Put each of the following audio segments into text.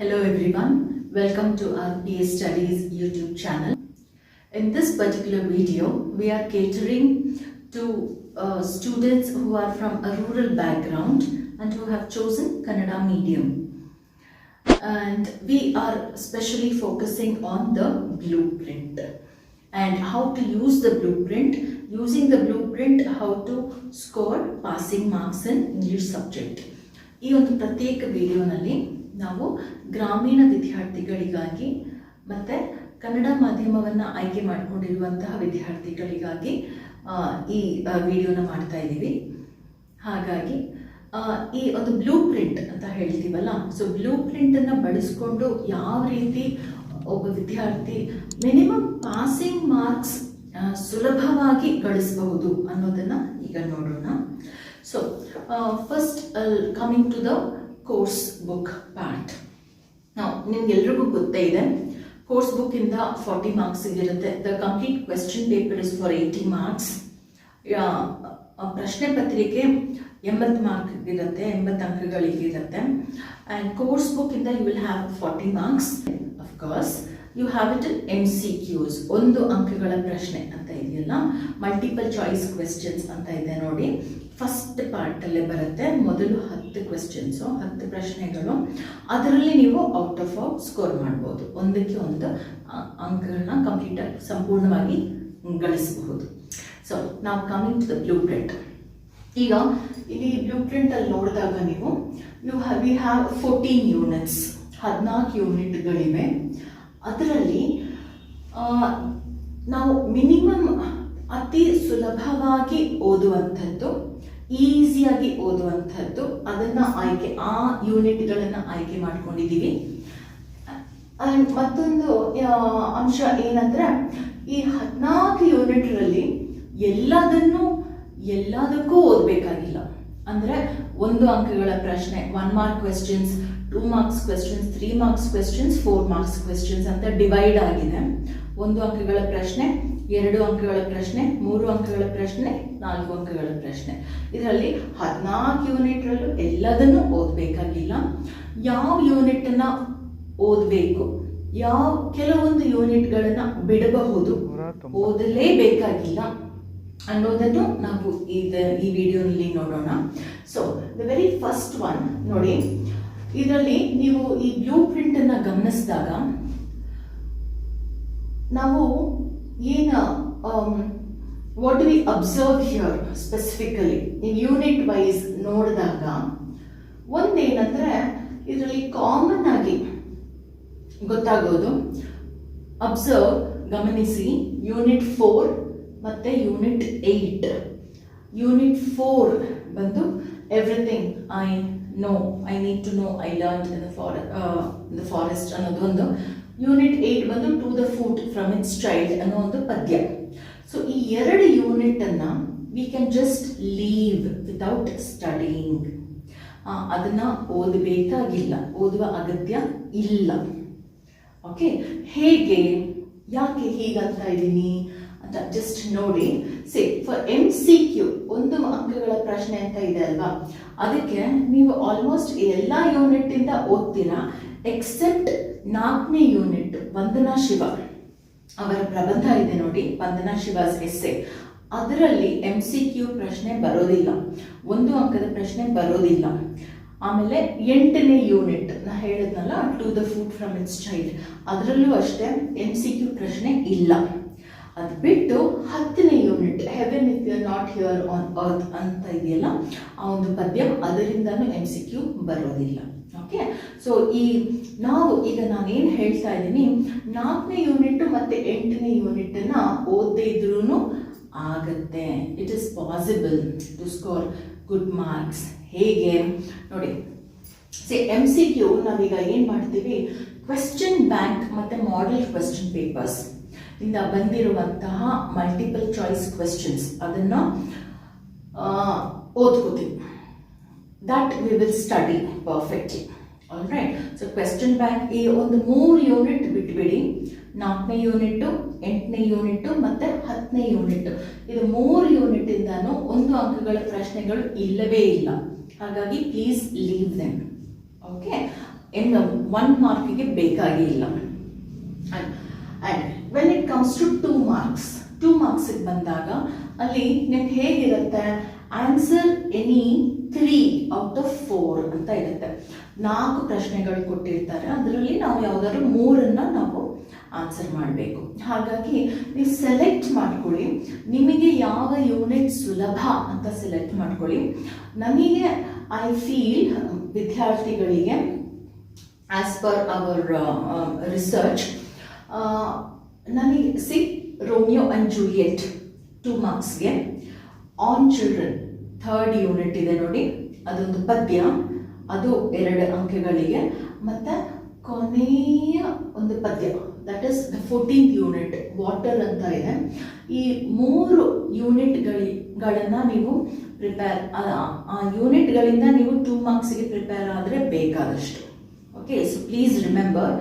Hello everyone, welcome to our PS Studies YouTube channel. In this particular video, we are catering to students who are from a rural background and who have chosen Kannada medium. And we are especially focusing on the blueprint and how to use the blueprint. Using the blueprint, how to score passing marks in English subject. ಈ ಒಂದು ಪ್ರತ್ಯೇಕ ವಿಡಿಯೋನಲ್ಲಿ ನಾವು ಗ್ರಾಮೀಣ ವಿದ್ಯಾರ್ಥಿಗಳಿಗಾಗಿ ಮತ್ತು ಕನ್ನಡ ಮಾಧ್ಯಮವನ್ನು ಆಯ್ಕೆ ಮಾಡಿಕೊಂಡಿರುವಂತಹ ವಿದ್ಯಾರ್ಥಿಗಳಿಗಾಗಿ ಈ ವಿಡಿಯೋನ ಮಾಡ್ತಾ ಇದ್ದೀವಿ. ಹಾಗಾಗಿ ಈ ಒಂದು ಬ್ಲೂ ಪ್ರಿಂಟ್ ಅಂತ ಹೇಳ್ತೀವಲ್ಲ, ಸೊ ಬ್ಲೂ ಪ್ರಿಂಟನ್ನು ಬಳಸ್ಕೊಂಡು ಯಾವ ರೀತಿ ಒಬ್ಬ ವಿದ್ಯಾರ್ಥಿ ಮಿನಿಮಮ್ ಪಾಸಿಂಗ್ ಮಾರ್ಕ್ಸ್ ಸುಲಭವಾಗಿ ಗಳಿಸಬಹುದು ಅನ್ನೋದನ್ನು ಈಗ ನೋಡೋಣ. So first coming to the course book part. ನಾವು ನಿಮ್ಗೆಲ್ರಿಗೂ ಗೊತ್ತೇ ಇದೆ, ಕೋರ್ಸ್ ಬುಕ್ ಇಂದ 40 ಮಾರ್ಕ್ಸ್ ಇರುತ್ತೆ. The complete question paper is for 80 marks. ಪ್ರಶ್ನೆ ಪತ್ರಿಕೆ 80 ಮಾರ್ಕ್ ಇರುತ್ತೆ, 80 ಅಂಕಗಳಿಗಿರುತ್ತೆ. ಆ್ಯಂಡ್ ಕೋರ್ಸ್ ಬುಕ್ ಇಂದ you will have 40 marks. Of course you have it MCQs, 1 ಅಂಕಗಳ ಪ್ರಶ್ನೆ ಅಂತ ಇದೆಯಲ್ಲ, ಮಲ್ಟಿಪಲ್ ಚಾಯ್ಸ್ ಕ್ವೆಶ್ಚನ್ಸ್ ಅಂತ ಇದೆ ನೋಡಿ. ಫಸ್ಟ್ ಪಾರ್ಟಲ್ಲೇ ಬರುತ್ತೆ, ಮೊದಲು 10 ಕ್ವೆಶ್ಚನ್ಸು, 10 ಪ್ರಶ್ನೆಗಳು. ಅದರಲ್ಲಿ ನೀವು ಔಟ್ ಆಫ್ ಸ್ಕೋರ್ ಮಾಡ್ಬೋದು, ಒಂದಕ್ಕೆ ಒಂದು ಅಂಕಗಳನ್ನ ಕಂಪ್ಲೀಟಾಗಿ ಸಂಪೂರ್ಣವಾಗಿ ಗಳಿಸಬಹುದು. ಸೊ ನಾವು coming to the blueprint. ಈಗ ಇಲ್ಲಿ ಬ್ಲೂ ಪ್ರಿಂಟಲ್ಲಿ ನೋಡಿದಾಗ ನೀವು ವಿ ಹ್ಯಾವ್ 14 ಯೂನಿಟ್ಸ್, 14 ಯೂನಿಟ್ಗಳಿವೆ. ಅದರಲ್ಲಿ ನಾವು ಮಿನಿಮಮ್ ಅತಿ ಸುಲಭವಾಗಿ ಓದುವಂಥದ್ದು, ಈಸಿಯಾಗಿ ಓದುವಂಥದ್ದು, ಅದನ್ನು ಆ ಯೂನಿಟ್ಗಳನ್ನು ಆಯ್ಕೆ ಮಾಡ್ಕೊಂಡಿದ್ದೀವಿ. ಆ್ಯಂಡ್ ಮತ್ತೊಂದು ಅಂಶ ಏನಂದರೆ, ಈ 14 ಯೂನಿಟ್ರಲ್ಲಿ ಎಲ್ಲದಕ್ಕೂ ಓದಬೇಕಾಗಿಲ್ಲ. ಅಂದರೆ 1 ಅಂಕಗಳ ಪ್ರಶ್ನೆ, 1 mark questions, 2 marks questions, 3 marks questions, 4 marks questions ಅಂತ ಡಿವೈಡ್ ಆಗಿದೆ. 1 ಅಂಕಗಳ ಪ್ರಶ್ನೆ, 2 ಅಂಕಗಳ ಪ್ರಶ್ನೆ, 3 ಅಂಕಗಳ ಪ್ರಶ್ನೆ, 4 ಅಂಕಗಳ ಪ್ರಶ್ನೆ. ಇದರಲ್ಲಿ 14 ಯೂನಿಟ್ರಲ್ಲೂ ಎಲ್ಲದನ್ನು ಓದಬೇಕಾಗಿಲ್ಲ. ಯಾವ ಯೂನಿಟನ್ನು ಓದಬೇಕು, ಕೆಲವೊಂದು ಯೂನಿಟ್ಗಳನ್ನು ಬಿಡಬಹುದು, ಓದಲೇಬೇಕಾಗಿಲ್ಲ ಅನ್ನೋದನ್ನು ನಾವು ಈ ವಿಡಿಯೋನಲ್ಲಿ ನೋಡೋಣ. So the very first one ನೋಡಿ, ಇದರಲ್ಲಿ ನೀವು ಈ ಬ್ಲೂ ಪ್ರಿಂಟನ್ನು ಗಮನಿಸಿದಾಗ ನಾವು what do we observe here specifically, ನೀವು ಯೂನಿಟ್ ವೈಸ್ ನೋಡಿದಾಗ ಒಂದೇನಂದ್ರೆ, ಇದರಲ್ಲಿ ಕಾಮನ್ ಆಗಿ ಗೊತ್ತಾಗೋದು, ಅಬ್ಸರ್ವ್, ಗಮನಿಸಿ, ಯೂನಿಟ್ 4 ಮತ್ತು ಯೂನಿಟ್ 8. ಯೂನಿಟ್ 4 ಬಂದು everything I need to know, I learned in the forest ಅನ್ನೋದು ಒಂದು. ಯೂನಿಟ್ 8 ಬಂದು to the foot from its child ಅನ್ನೋ ಒಂದು ಪದ್ಯ. ಸೊ ಈ 2 ಯೂನಿಟನ್ನು we can just leave without studying. ಅದನ್ನು ಓದಬೇಕಾಗಿಲ್ಲ, ಓದುವ ಅಗತ್ಯ ಇಲ್ಲ. ಓಕೆ, ಹೇಗೆ, ಯಾಕೆ ಹೀಗಂತ ಇದ್ದೀನಿ ಅಂತ ಜಸ್ಟ್ ನೋಡಿ. ಫಾರ್ MCQ 1 ಅಂಕಗಳ ಪ್ರಶ್ನೆ ಅಂತ ಇದೆ ಅಲ್ವಾ, ಅದಕ್ಕೆ ನೀವು ಆಲ್ಮೋಸ್ಟ್ ಎಲ್ಲ ಯೂನಿಟ್ ಇಂದ ಓದ್ತೀರಾ ಎಕ್ಸೆಪ್ಟ್ 4ನೇ ಯೂನಿಟ್, ವಂದನಾ ಶಿವ ಅವರ ಪ್ರಬಂಧ ಇದೆ ನೋಡಿ, ವಂದನಾ ಶಿವಾಸ್ ಎಸ್ಸೆ. ಅದರಲ್ಲಿ MCQ ಪ್ರಶ್ನೆ ಬರೋದಿಲ್ಲ, 1 ಅಂಕದ ಪ್ರಶ್ನೆ ಬರೋದಿಲ್ಲ. ಆಮೇಲೆ 8ನೇ ಯೂನಿಟ್ ನಾ ಹೇಳಿದ್ನಲ್ಲ, to the foot from its child, ಅದರಲ್ಲೂ ಅಷ್ಟೇ MCQ ಪ್ರಶ್ನೆ ಇಲ್ಲ. ಅದು ಬಿಟ್ಟು 10ನೇ unit, heaven if you are not here on earth ಅಂತ ಇದೆಯಲ್ಲ, ಆ ಒಂದು ಪದ್ಯ, ಅದರಿಂದನೂ MCQ ಬರೋದಿಲ್ಲ. ಓಕೆ, ಸೊ ನಾನೇನು ಹೇಳ್ತಾ ಇದ್ದೀನಿ, 4ನೇ ಯೂನಿಟ್ ಮತ್ತು 8ನೇ ಯೂನಿಟನ್ನು ಓದದೇ ಇದ್ರೂ ಆಗತ್ತೆ. It is possible to score good marks. ಹೇಗೆ ನೋಡಿ, MCQ ನಾವೀಗ ಏನು ಮಾಡ್ತೀವಿ, ಕ್ವೆಶ್ಚನ್ ಬ್ಯಾಂಕ್ ಮತ್ತು ಮಾಡೆಲ್ ಕ್ವೆಶ್ಚನ್ ಪೇಪರ್ಸ್ ಇಂದ ಬಂದಿರುವಂತಹ ಮಲ್ಟಿಪಲ್ ಚಾಯ್ಸ್ ಕ್ವೆಶ್ಚನ್ಸ್ ಅದನ್ನು ಓದ್ಕೋತೀವಿ. That we will study perfectly. All right, so question bank ಈ ಒಂದು 3 ಯೂನಿಟ್ ಬಿಟ್ಬಿಡಿ, 4ನೇ ಯೂನಿಟ್ಟು, 8ನೇ ಯೂನಿಟ್ಟು ಮತ್ತು 10ನೇ ಯೂನಿಟ್, ಇದು 3 ಯೂನಿಟ್ ಇಂದಾನು 1 ಅಂಕಗಳ ಪ್ರಶ್ನೆಗಳು ಇಲ್ಲವೇ ಇಲ್ಲ. ಹಾಗಾಗಿ ಪ್ಲೀಸ್ ಲೀವ್ ದೆಮ್. ಓಕೆ, 1 ಮಾರ್ಕಿಗೆ ಬೇಕಾಗಿ ಇಲ್ಲ. And when it comes to 2 marks, 2 ಮಾರ್ಕ್ಸಿಗೆ ಬಂದಾಗ ಅಲ್ಲಿ ನಿಮ್ಗೆ ಹೇಗಿರುತ್ತೆ, ಆನ್ಸರ್ ಎನಿ 3 ಔಟ್ ಆಫ್ 4 ಅಂತ ಇರುತ್ತೆ. 4 ಪ್ರಶ್ನೆಗಳು ಕೊಟ್ಟಿರ್ತಾರೆ, ಅದರಲ್ಲಿ ನಾವು ಯಾವುದಾದ್ರು 3 ನಾವು ಆನ್ಸರ್ ಮಾಡಬೇಕು. ಹಾಗಾಗಿ ನೀವು ಸೆಲೆಕ್ಟ್ ಮಾಡ್ಕೊಳ್ಳಿ, ನಿಮಗೆ ಯಾವ ಯೂನಿಟ್ ಸುಲಭ ಅಂತ ಸೆಲೆಕ್ಟ್ ಮಾಡ್ಕೊಳ್ಳಿ. ನನಗೆ ಐ ಫೀಲ್ ವಿದ್ಯಾರ್ಥಿಗಳಿಗೆ ಆಸ್ ಪರ್ ಅವರ್ ರಿಸರ್ಚ್ ನನಗೆ ರೋಮಿಯೋ ಅಂಡ್ ಜೂಲಿಯೆಟ್ 2 ಮಾರ್ಕ್ಸ್ಗೆ, ಆನ್ ಚಿಲ್ಡ್ರನ್ 3rd ಯೂನಿಟ್ ಇದೆ ನೋಡಿ, ಅದೊಂದು ಪದ್ಯ, ಅದು 2 ಅಂಕಗಳಿಗೆ, ಮತ್ತು ಕೊನೆಯ ಒಂದು ಪದ್ಯ that is the 14th unit water ಅಂತ ಇದೆ. ಈ 3 ಯೂನಿಟ್ಗಳನ್ನು ನೀವು ಪ್ರಿಪೇರ್, ಆ ಯೂನಿಟ್ಗಳಿಂದ ನೀವು 2 ಮಾರ್ಕ್ಸ್ಗೆ ಪ್ರಿಪೇರ್ ಆದರೆ ಬೇಕಾದಷ್ಟು. ಓಕೆ, ಸೊ ಪ್ಲೀಸ್ ರಿಮೆಂಬರ್,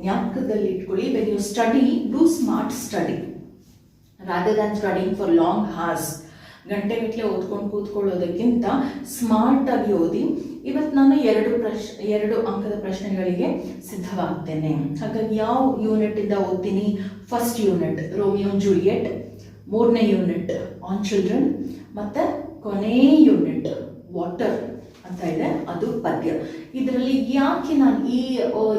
ಜ್ಞಾಪಕದಲ್ಲಿ ಇಟ್ಕೊಳ್ಳಿ, when you study, do smart study rather than studying for long hours. ಗಂಟೆಗಟ್ಟಲೆ ಓದ್ಕೊಂಡು ಕೂತ್ಕೊಳ್ಳೋದಕ್ಕಿಂತ ಸ್ಮಾರ್ಟ್ ಆಗಿ ಓದಿ. ಇವತ್ತು ನಾನು 2 ಅಂಕದ ಪ್ರಶ್ನೆಗಳಿಗೆ ಸಿದ್ಧವಾಗ್ತೇನೆ. ಹಾಗಾಗಿ ಯಾವ ಯೂನಿಟ್ ಇಂದ ಓದ್ತೀನಿ? ಫಸ್ಟ್ ಯೂನಿಟ್ ರೋಮಿಯೋ ಜೂಲಿಯೆಟ್, 3ನೇ ಯೂನಿಟ್ ಆನ್ ಚಿಲ್ಡ್ರನ್, ಮತ್ತು ಕೊನೆಯ ಯೂನಿಟ್ ವಾಟರ್ ಅಂತ ಇದೆ, ಅದು ಪದ್ಯ. ಇದರಲ್ಲಿ ಯಾಕೆ ನಾನು ಈ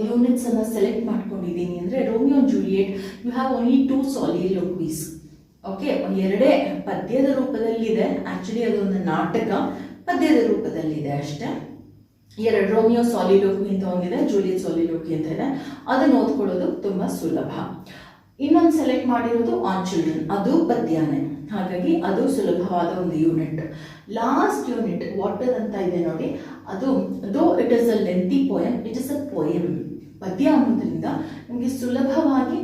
ಯೂನಿಟ್ಸ್ ಅನ್ನ ಸೆಲೆಕ್ಟ್ ಮಾಡ್ಕೊಂಡಿದ್ದೀನಿ ಅಂದರೆ, Romeo Juliet you have only 2 soliloquies. Okay, 2 ಪದ್ಯದ ರೂಪದಲ್ಲಿದೆ, ಆಕ್ಚುಲಿ ಅದೊಂದು ನಾಟಕ, ಪದ್ಯದ ರೂಪದಲ್ಲಿದೆ ಅಷ್ಟೇ. 2 ರೋಮಿಯೋ ಸಾಲಿಲೋಕ್ವಿ ಅಂತ ಒಂದಿದೆ, ಜೂಲಿಯೆಟ್ ಸಾಲಿಲೋಕ್ವಿ ಅಂತ ಇದೆ, ಅದನ್ನು ಓದ್ಕೊಳ್ಳೋದು ತುಂಬ ಸುಲಭ. ಇನ್ನೊಂದು ಸೆಲೆಕ್ಟ್ ಮಾಡಿರೋದು ಆನ್ ಚಿಲ್ಡ್ರನ್, ಅದು ಪದ್ಯನೇ, ಹಾಗಾಗಿ ಅದು ಸುಲಭವಾದ ಒಂದು ಯೂನಿಟ್. ಲಾಸ್ಟ್ ಯೂನಿಟ್ ವಾಟರ್ ಅಂತ ಇದೆ ನೋಡಿ, ಅದು though it is a lengthy poem, it is a poem, ಪದ್ಯ ಅನ್ನೋದ್ರಿಂದ ನಮಗೆ ಸುಲಭವಾಗಿ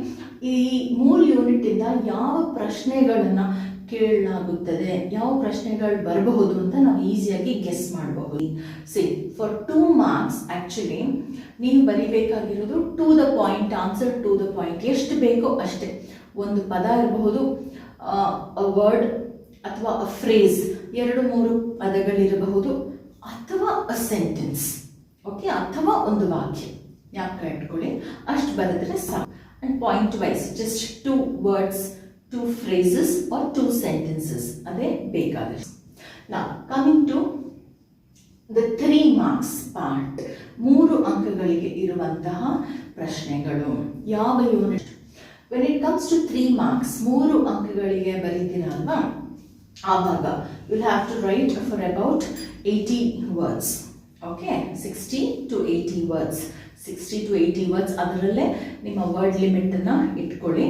ಈ 3 ಯೂನಿಟಿಂದ ಯಾವ ಪ್ರಶ್ನೆಗಳನ್ನು ಕೇಳಲಾಗುತ್ತದೆ, ಯಾವ ಪ್ರಶ್ನೆಗಳು ಬರಬಹುದು ಅಂತ ನಾವು ಈಸಿಯಾಗಿ ಗೆಸ್ ಮಾಡಬಹುದು. ಫಾರ್ 2 ಮಾರ್ಕ್ಸ್ ಆಕ್ಚುಲಿ ನೀವು ಬರಿಬೇಕಾಗಿರೋದು to the point, answer to the point, ಎಷ್ಟು ಬೇಕೋ ಅಷ್ಟೇ. ಒಂದು ಪದ ಇರಬಹುದು, ಅ ವರ್ಡ್ ಅಥವಾ ಅ ಫ್ರೇಸ್, 2-3 ಪದಗಳಿರಬಹುದು, ಅಥವಾ ಅ ಸೆಂಟೆನ್ಸ್. ಓಕೆ, ಅಥವಾ ಒಂದು ವಾಕ್ಯ, ಯಾಕೆ ಇಟ್ಕೊಳ್ಳಿ, ಅಷ್ಟು ಬರೆದ್ರೆ ಸಾಕು. And point wise just 2 words, 2 phrases or 2 sentences, ಅದೇ ಬೇಕಾದಷ್ಟು. Now coming to the 3 marks part, 3 ಅಂಕಗಳಿಗೆ ಇರುವಂತಹ ಪ್ರಶ್ನೆಗಳು ಯಾವ unit? when it comes to 3 marks, 3 ಅಂಕಗಳಿಗೆ ಬರೀತೀರಲ್ವಾ, ಆವಾಗ you will have to write for about 80 words. Okay, 60 to 80 words, 60 to 80 words. ಅದರಲ್ಲೇ ನಿಮ್ಮ word ಲಿಮಿಟನ್ನು ಇಟ್ಕೊಳ್ಳಿ.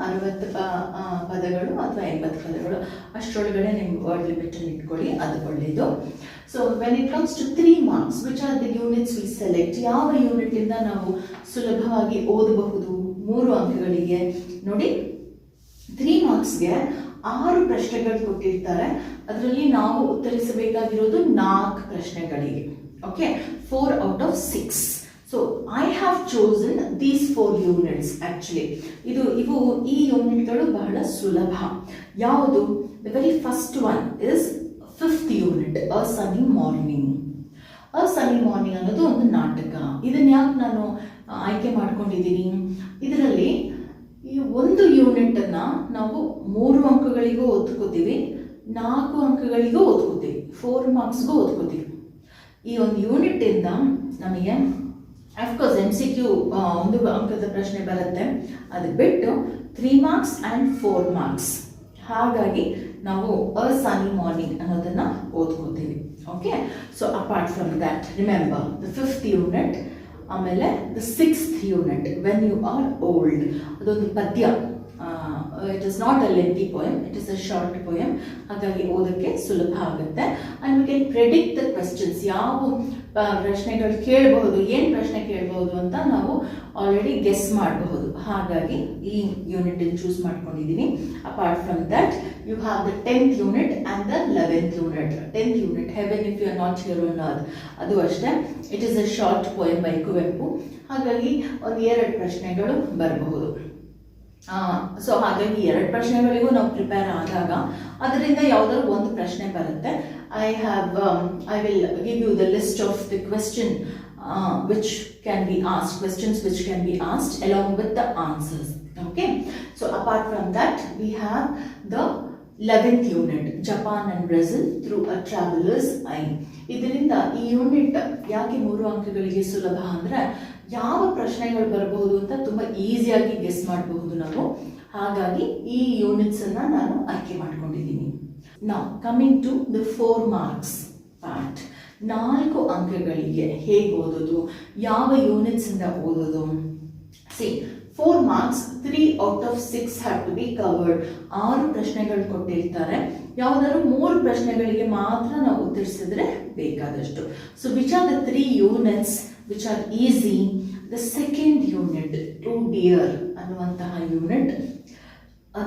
60 ಪದಗಳು ಅಥವಾ 80 ಪದಗಳು ಅಷ್ಟರೊಳಗಡೆ ನಿಮ್ಮ ವರ್ಡ್ ಲಿಮಿಟನ್ನು ಇಟ್ಕೊಳ್ಳಿ, ಅದು ಒಳ್ಳೆಯದು. So when it comes to 3 marks, which are the units we select, ಯಾವ ಯೂನಿಟಿಂದ ನಾವು ಸುಲಭವಾಗಿ ಓದಬಹುದು 3 ಅಂಕಗಳಿಗೆ? ನೋಡಿ, 3 ಮಾರ್ಕ್ಸ್ಗೆ 6 ಪ್ರಶ್ನೆಗಳು ಕೊಟ್ಟಿರ್ತಾರೆ, ಅದರಲ್ಲಿ ನಾವು ಉತ್ತರಿಸಬೇಕಾಗಿರೋದು 4 ಪ್ರಶ್ನೆಗಳಿಗೆ. Okay, 4 out of 6. So I have chosen these 4 units actually. ಈ ಯೂನಿಟ್ಗಳು ಬಹಳ ಸುಲಭ. ಯಾವುದು? The very first one is 5th unit, A Sunny Morning. A Sunny Morning ಅನ್ನೋದು ಒಂದು ನಾಟಕ. ಇದನ್ನ ಯಾಕೆ ನಾನು ಆಯ್ಕೆ ಮಾಡ್ಕೊಂಡಿದ್ದೀನಿ? ಇದರಲ್ಲಿ ಈ ಒಂದು ಯೂನಿಟ್ ಅನ್ನ ನಾವು 3 ಅಂಕಗಳಿಗೂ ಓದ್ಕೋತೀವಿ, 4 ಅಂಕಗಳಿಗೂ ಓದ್ಕೋತೀವಿ, 4 ಮಾರ್ಕ್ಸ್ಗೂ ಓದ್ಕೋತೀವಿ. ಈ ಒಂದು ಯೂನಿಟ್ ಇಂದ ನಮಗೆ ಅಫ್ಕೋರ್ಸ್ MCQ 1 ಅಂಕದ ಪ್ರಶ್ನೆ ಬರುತ್ತೆ, ಅದು ಬಿಟ್ಟು 3 marks ಆ್ಯಂಡ್ 4 marks. ಹಾಗಾಗಿ ನಾವು ಅ ಸನಿ ಮಾರ್ನಿಂಗ್ ಅನ್ನೋದನ್ನ ಓದ್ಕೋತೀವಿ. Okay, so apart from that remember the 5th unit, ಆಮೇಲೆ the 6th unit when you are old, ಅದೊಂದು ಪದ್ಯ. It is not a lengthy poem, it is a short poem, ಹಾಗಾಗಿ ಓದೋಕ್ಕೆ ಸುಲಭ ಆಗುತ್ತೆ. And we can predict the questions, ಯಾವ ಪ್ರಶ್ನೆಗಳು ಕೇಳಬಹುದು, ಏನು ಪ್ರಶ್ನೆ ಕೇಳಬಹುದು ಅಂತ ನಾವು ಆಲ್ರೆಡಿ ಗೆಸ್ ಮಾಡಬಹುದು. ಹಾಗಾಗಿ ಈ ಯೂನಿಟ್ ಚೂಸ್ ಮಾಡ್ಕೊಂಡಿದ್ದೀನಿ. Apart from that you have the 10th unit and the 11th unit. 10th unit heaven if you are not here on earth, ಅದು ಅಷ್ಟೇ, it is a short poem by Kuvempu. ಹಾಗಾಗಿ 1-2 ಪ್ರಶ್ನೆಗಳು ಬರಬಹುದು. So ಹಾಗಾಗಿ 2 ಪ್ರಶ್ನೆಗಳಿಗೂ ನಾವು prepare ಆದಾಗ ಅದರಿಂದ ಯಾವುದಾದ್ರು ಒಂದು ಪ್ರಶ್ನೆ ಬರುತ್ತೆ. I will give you the list of the question which can be asked, questions which can be asked along with the answers. Okay, so apart from that we have the 11th unit, Japan and Brazil through a traveler's eye. ಇದರಿಂದ ಈ unit ಯಾಕೆ 3 ಅಂಕಗಳಿಗೆ ಸುಲಭ ಅಂದ್ರೆ ಯಾವ ಪ್ರಶ್ನೆಗಳು ಬರಬಹುದು ಅಂತ ತುಂಬಾ ಈಸಿಯಾಗಿ ಗೆಸ್ ಮಾಡಬಹುದು ನಾವು. ಹಾಗಾಗಿ ಈ ಯೂನಿಟ್ಸ್ ಅನ್ನ ನಾನು ಆಯ್ಕೆ ಮಾಡ್ಕೊಂಡಿದ್ದೀನಿ. Now coming to the 4 marks part. 4 ಅಂಕಗಳಿಗೆ ಹೇಗೆ ಓದೋದು, ಯಾವ ಯೂನಿಟ್ಸ್ ಇಂದ ಓದೋದು. See 4 marks, 3 out of 6 have to be covered. 6 ಪ್ರಶ್ನೆಗಳು ಕೊಟ್ಟಿರ್ತಾರೆ, ಯಾವುದಾದ್ರು 3 ಪ್ರಶ್ನೆಗಳಿಗೆ ಮಾತ್ರ ನಾವು ಉತ್ತರಿಸಿದ್ರೆ ಬೇಕಾದಷ್ಟು. So which are the 3 units which are easy? The second unit, Oh Dear ಅನ್ನುವಂತಹ unit.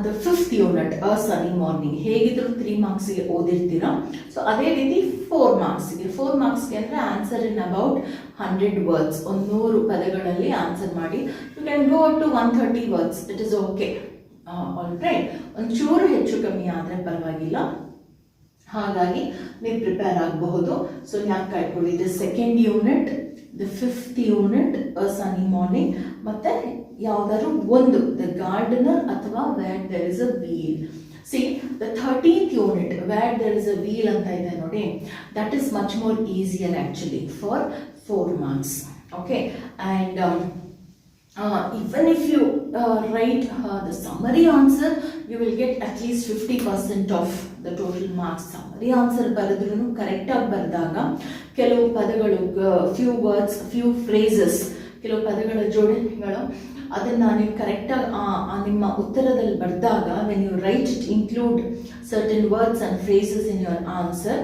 The 5th unit, A Sunny Morning, ಹೇಗಿದ್ರು 3 marksಗೆ ಓದಿರ್ತೀರಾ. ಸೊ ಅದೇ ರೀತಿ 4 marksಗೆ ಅಂದರೆ ಆನ್ಸರ್ ಇನ್ ಅಬೌಟ್ 100 words, 100 ಪದಗಳಲ್ಲಿ ಆನ್ಸರ್ ಮಾಡಿ. You can go up to 130 words, it is okay. All right, ಒಂಚೂರು ಹೆಚ್ಚು ಕಮ್ಮಿ ಆದರೆ ಪರವಾಗಿಲ್ಲ. ಹಾಗಾಗಿ ನೀವು ಪ್ರಿಪೇರ್ ಆಗಬಹುದು. ಸೊ ಯಾಕೆ ಕಾಯ್ಕೊಳ್ಳಿ, the second unit, the 5th unit, a sunny morning, ಮತ್ತೆ ಯಾವುದಾದ್ರು ಒಂದು, ದ ಗಾರ್ಡನರ್ ಅಥವಾ where there is a wheel. See the 13th unit, where there is a wheel ಅಂತ ಇದೆ ನೋಡಿ, that is much more easier actually for 4 marks. Okay, and even if you write the summary answer, you will get at least 50% of the total marks. Summary answer ಬರೆದ್ರೂ ಕರೆಕ್ಟಾಗಿ ಬರೆದಾಗ ಕೆಲವು ಪದಗಳು, few words, few phrases, ಕೆಲವು ಪದಗಳ ಜೋಡಣೆಗಳು, ಅದನ್ನು ನೀವು ಕರೆಕ್ಟಾಗಿ ನಿಮ್ಮ ಉತ್ತರದಲ್ಲಿ ಬರೆದಾಗ, when you write it, include certain words and phrases in your answer,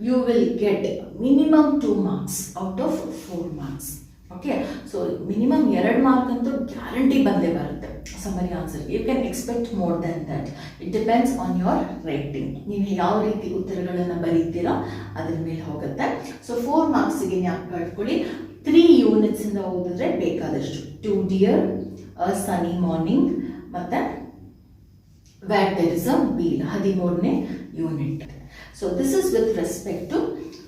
you will get minimum 2 marks out of 4 marks. Okay, so minimum 2 mark ಅಂತೂ ಗ್ಯಾರಂಟಿ ಬಂದೇ ಬರುತ್ತೆ summary answer. You can expect more than that. It depends on your writing. ನೀವು ಯಾವ ರೀತಿ ಉತ್ತರಗಳನ್ನು ಬರೀತೀರಾ ಅದ್ರ ಮೇಲೆ ಹೋಗುತ್ತೆ. ಸೊ 4 marksಗೆ ಜ್ಞಾಪಕ ಕಟ್ಕೊಳ್ಳಿ, 3 units ಇಂದ ಓದಿದ್ರೆ ಬೇಕಾದಷ್ಟು. To dear, a sunny morning, ಮತ್ತೆ where there is a wheel, 13ನೇ unit. So this is with respect to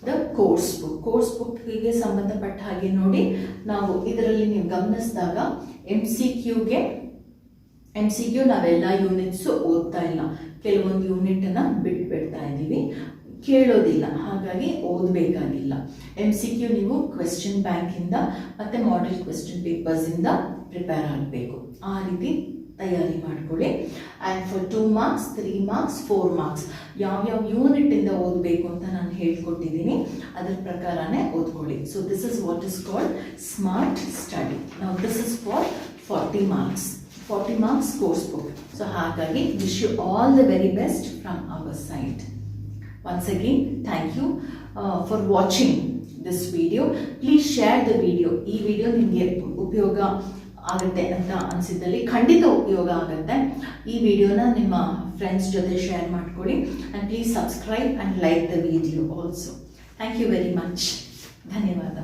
the course ಬುಕ್ಗೆ ಸಂಬಂಧಪಟ್ಟ ಹಾಗೆ ನೋಡಿ, ನಾವು ಇದರಲ್ಲಿ ನೀವು ಗಮನಿಸಿದಾಗ ಎಮ್ ಸಿ ಕ್ಯೂ ನಾವೆಲ್ಲ ಯೂನಿಟ್ಸು ಓದ್ತಾ ಇಲ್ಲ, ಕೆಲವೊಂದು ಯೂನಿಟನ್ನು ಬಿಟ್ಬಿಡ್ತಾ ಇದ್ದೀವಿ, ಕೇಳೋದಿಲ್ಲ, ಹಾಗಾಗಿ ಓದಬೇಕಾಗಿಲ್ಲ. ಎಮ್ ಸಿ ಕ್ಯೂ ನೀವು ಕ್ವೆಶ್ಚನ್ ಬ್ಯಾಂಕಿಂದ ಮತ್ತು ಮಾಡೆಲ್ ಕ್ವೆಶ್ಚನ್ ಪೇಪರ್ಸಿಂದ ಪ್ರಿಪೇರ್ ಆಗಬೇಕು. ಆ ರೀತಿ ತಯಾರಿ ಮಾಡ್ಕೊಳ್ಳಿ. And for 2 marks, 3 marks, 4 marks ಯಾವ್ಯಾವ ಯೂನಿಟ್ಟಿಂದ ಓದಬೇಕು ಅಂತ ನಾನು ಹೇಳ್ಕೊಟ್ಟಿದ್ದೀನಿ, ಅದರ ಪ್ರಕಾರನೇ ಓದ್ಕೊಳ್ಳಿ. So this is what is called smart study. ನಾವು this is for 40 marks. 40 marks course book. So ಹಾಗಾಗಿ wish you all the very best from our side. Once again, thank you for watching this video. Please share the video. ಈ video ನಿಮಗೆ ಉಪಯೋಗ ಆಗುತ್ತೆ ಅಂತ ಅನಿಸಿದ್ದಲ್ಲಿ ಖಂಡಿತ ಉಪಯೋಗ ಆಗುತ್ತೆ. ಈ ವಿಡಿಯೋನ ನಿಮ್ಮ ಫ್ರೆಂಡ್ಸ್ ಜೊತೆ ಶೇರ್ ಮಾಡ್ಕೊಳ್ಳಿ. And please subscribe and like the video also. Thank you very much. ಧನ್ಯವಾದ.